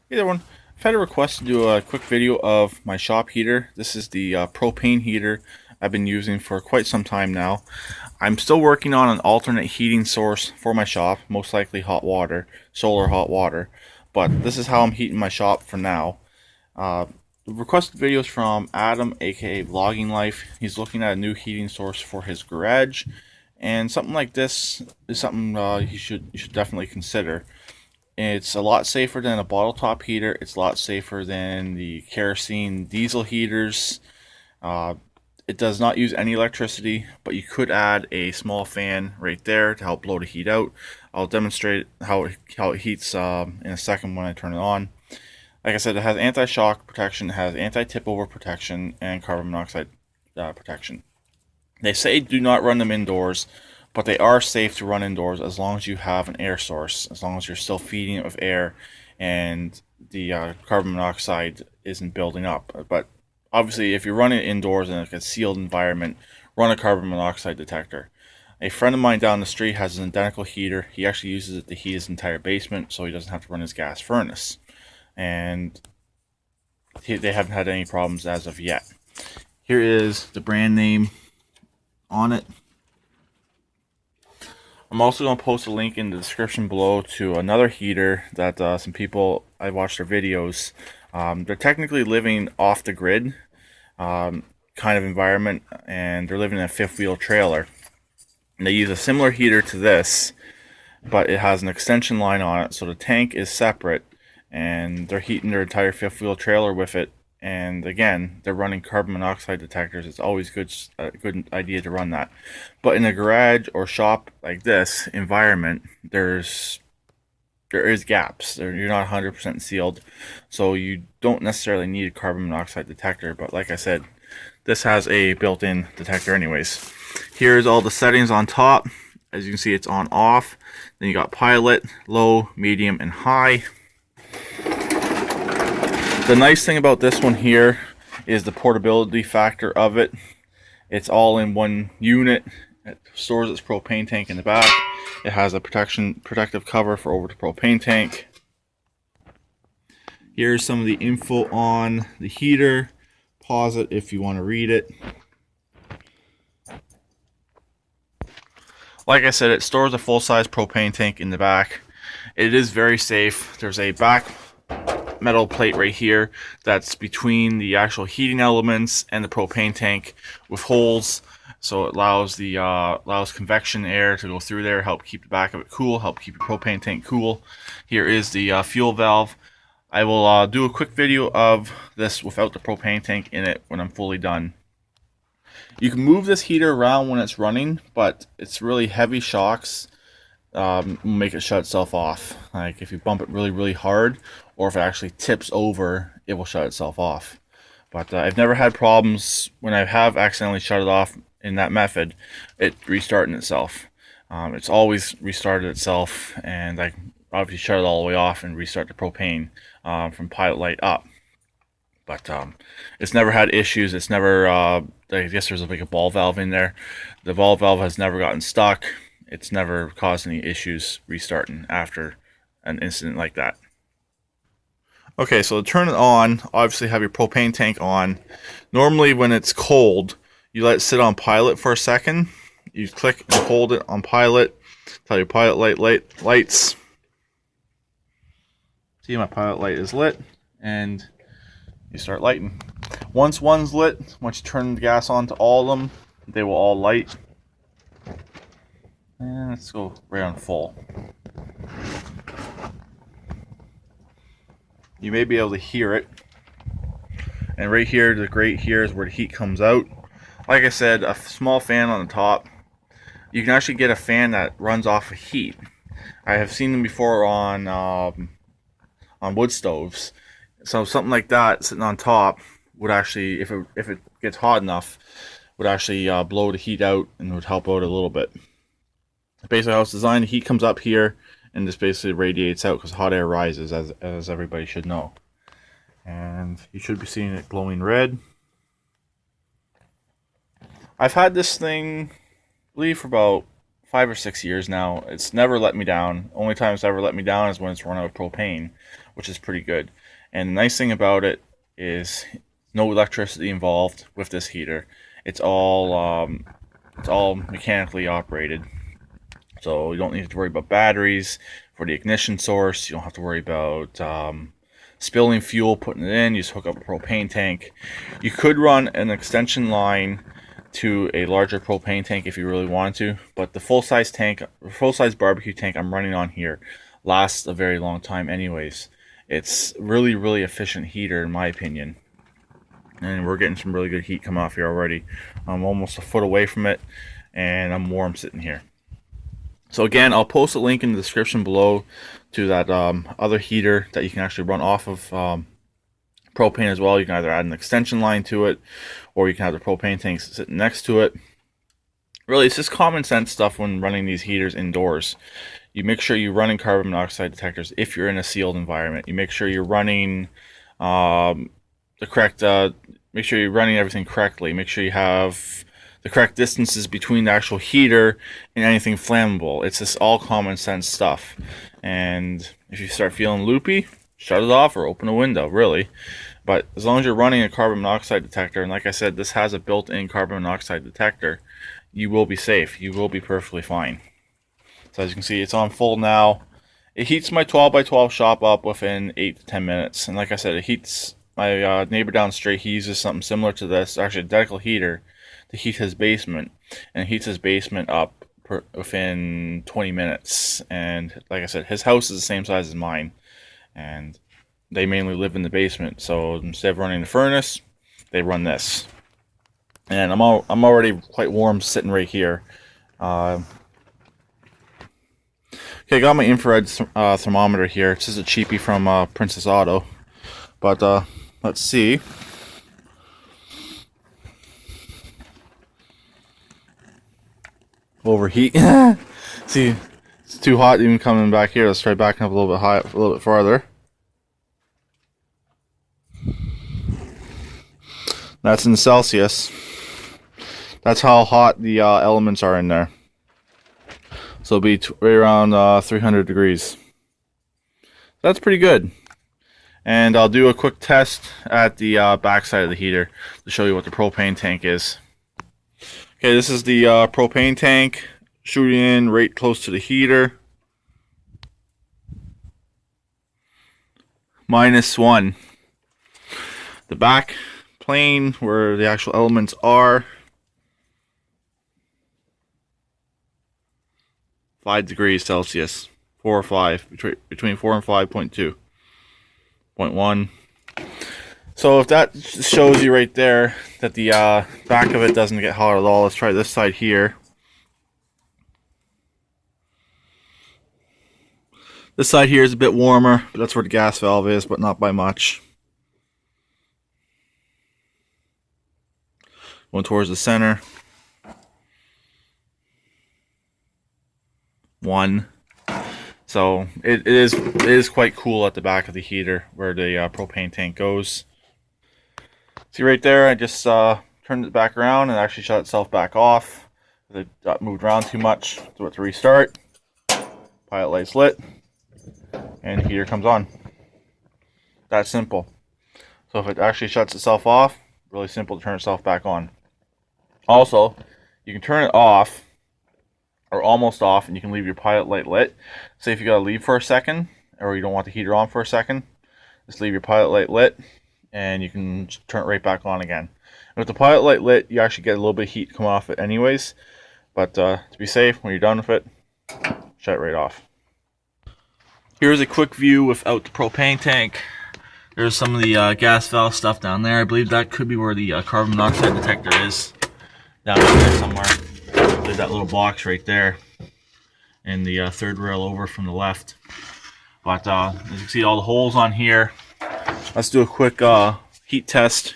Hey everyone, I've had a request to do a quick video of my shop heater. This is the propane heater I've been using for quite some time now. I'm still working on an alternate heating source for my shop, most likely hot water, solar hot water. But this is how I'm heating my shop for now. Uh, the requested video is from Adam, aka VlogginLife. He's looking at a new heating source for his garage, and something like this is something you should definitely consider. It's a lot safer than a bottle top heater. It's a lot safer than the kerosene diesel heaters. Uh, it does not use any electricity, but you could add a small fan right there to help blow the heat out. I'll demonstrate how it heats in a second when I turn it on. Like I said, it has anti-shock protection, it has anti-tip over protection, and carbon monoxide protection. They say do not run them indoors, but they are safe to run indoors as long as you have an air source, as long as you're still feeding it with air and the carbon monoxide isn't building up. But obviously, if you're running it indoors in a sealed environment, run a carbon monoxide detector. A friend of mine down the street has an identical heater. He actually uses it to heat his entire basement so he doesn't have to run his gas furnace. And they haven't had any problems as of yet. Here is the brand name on it. I'm also going to post a link in the description below to another heater that some people, I watched their videos. They're technically living off the grid kind of environment, and they're living in a fifth wheel trailer. And they use a similar heater to this, but it has an extension line on it, so the tank is separate, and they're heating their entire fifth wheel trailer with it. And again, they're running carbon monoxide detectors. It's always a good idea to run that. But in a garage or shop like this environment, there is gaps. You're not 100% sealed, so you don't necessarily need a carbon monoxide detector. But like I said, this has a built-in detector anyways. Here's all the settings on top. As you can see, it's on off. Then you got pilot, low, medium, and high. The nice thing about this one here is the portability factor of it. It's all in one unit. It stores its propane tank in the back. It has a protective cover for over the propane tank. Here's some of the info on the heater. Pause it if you want to read it. Like I said, it stores a full-size propane tank in the back. It is very safe. There's a back metal plate right here that's between the actual heating elements and the propane tank with holes, so it allows the allows convection air to go through there, help keep the back of it cool, help keep your propane tank cool. Here is the fuel valve. I will do a quick video of this without the propane tank in it when I'm fully done. You can move this heater around when it's running, but it's really heavy shocks make it shut itself off. Like if you bump it really hard, or if it actually tips over, it will shut itself off. But I've never had problems when I have accidentally shut it off in that method, it restarting itself. It's always restarted itself, and I obviously shut it all the way off and restart the propane from pilot light up. But it's never had issues. It's never, I guess there's like a ball valve in there. The ball valve has never gotten stuck. It's never caused any issues restarting after an incident like that. Okay, so to turn it on, obviously have your propane tank on. Normally when it's cold, you let it sit on pilot for a second. You click and hold it on pilot. Tell your pilot lights. See, my pilot light is lit, and you start lighting. Once one's lit, once you turn the gas on to all of them, they will all light. And let's go right on full. You may be able to hear it. And right here, the grate here is where the heat comes out. Like I said, a small fan on the top. You can actually get a fan that runs off of heat. I have seen them before on wood stoves. So something like that sitting on top would actually, if it gets hot enough, would actually blow the heat out and would help out a little bit. Basically how it's designed, the heat comes up here and just basically radiates out because hot air rises, as everybody should know. And you should be seeing it glowing red. I've had this thing, I believe, for about 5 or 6 years now. It's never let me down. Only time it's ever let me down is when it's run out of propane, which is pretty good. And the nice thing about it is no electricity involved with this heater. It's all mechanically operated. So you don't need to worry about batteries for the ignition source. You don't have to worry about spilling fuel, putting it in. You just hook up a propane tank. You could run an extension line to a larger propane tank if you really wanted to, but the full-size barbecue tank I'm running on here lasts a very long time anyways. It's really efficient heater in my opinion, and we're getting some really good heat coming off here already. I'm almost a foot away from it, and I'm warm sitting here. So again, I'll post a link in the description below to that other heater that you can actually run off of propane as well. You can either add an extension line to it, or you can have the propane tank sitting next to it. Really, it's just common sense stuff when running these heaters indoors. You make sure you're running carbon monoxide detectors if you're in a sealed environment. You make sure you're running make sure you're running everything correctly. Make sure you have the correct distances between the actual heater and anything flammable. It's just all common sense stuff. And if you start feeling loopy, shut it off or open a window, really. But as long as you're running a carbon monoxide detector, and like I said, this has a built-in carbon monoxide detector, you will be safe. You will be perfectly fine. So as you can see, it's on full now. It heats my 12x12 shop up within 8 to 10 minutes. And like I said, it heats my neighbor down the street. He uses something similar to this, actually a identical heater, to heat his basement. And it heats his basement up within 20 minutes. And like I said, his house is the same size as mine. And they mainly live in the basement. So instead of running the furnace, they run this. And I'm already quite warm sitting right here. Okay, I got my infrared thermometer here. This is a cheapie from Princess Auto. But let's see. Overheat. See, it's too hot even coming back here. Let's try backing up a little bit high, a little bit farther. That's in Celsius. That's how hot the elements are in there. So it'll be right around 300 degrees. That's pretty good. And I'll do a quick test at the back side of the heater to show you what the propane tank is. Okay, this is the propane tank shooting in right close to the heater. -1. The back plane where the actual elements are, 5 degrees Celsius, 4 or 5, between 4 and 5.2, 0.1. So if that shows you right there that the back of it doesn't get hot at all, let's try this side here. This side here is a bit warmer, but that's where the gas valve is, but not by much. Going towards the center. 1. So it is quite cool at the back of the heater where the propane tank goes. See right there, I just turned it back around and actually shut itself back off. It got moved around too much, so it's restart. Pilot light's lit, and the heater comes on. That simple. So if it actually shuts itself off, really simple to turn itself back on. Also, you can turn it off or almost off, and you can leave your pilot light lit. Say if you gotta leave for a second, or you don't want the heater on for a second, just leave your pilot light lit, and you can turn it right back on again. And with the pilot light lit, you actually get a little bit of heat coming off it anyways. But to be safe, when you're done with it, shut it right off. Here's a quick view without the propane tank. There's some of the gas valve stuff down there. I believe that could be where the carbon monoxide detector is. Down there somewhere. There's that little box right there. And the third rail over from the left. But as you can see, all the holes on here. Let's do a quick heat test.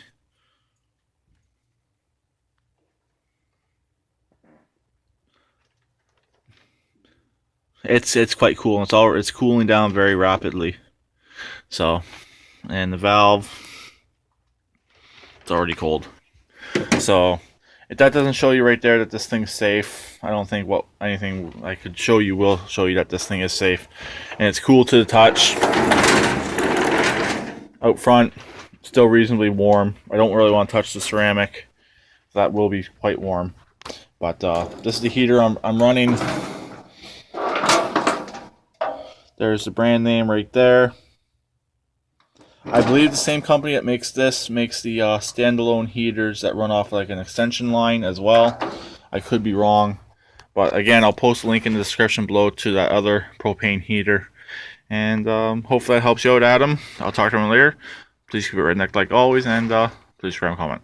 It's quite cool. It's cooling down very rapidly. So, and the valve, it's already cold. So, If that doesn't show you right there that this thing's safe, I don't think anything I could show you will show you that this thing is safe. And it's cool to the touch. Out front, still reasonably warm. I don't really want to touch the ceramic. That will be quite warm. But this is the heater I'm running. There's the brand name right there. I believe the same company that makes this makes the standalone heaters that run off like an extension line as well. I could be wrong, but again, I'll post a link in the description below to that other propane heater. And hopefully that helps you out, Adam. I'll talk to him later. Please keep it redneck like always, and please subscribe and comment.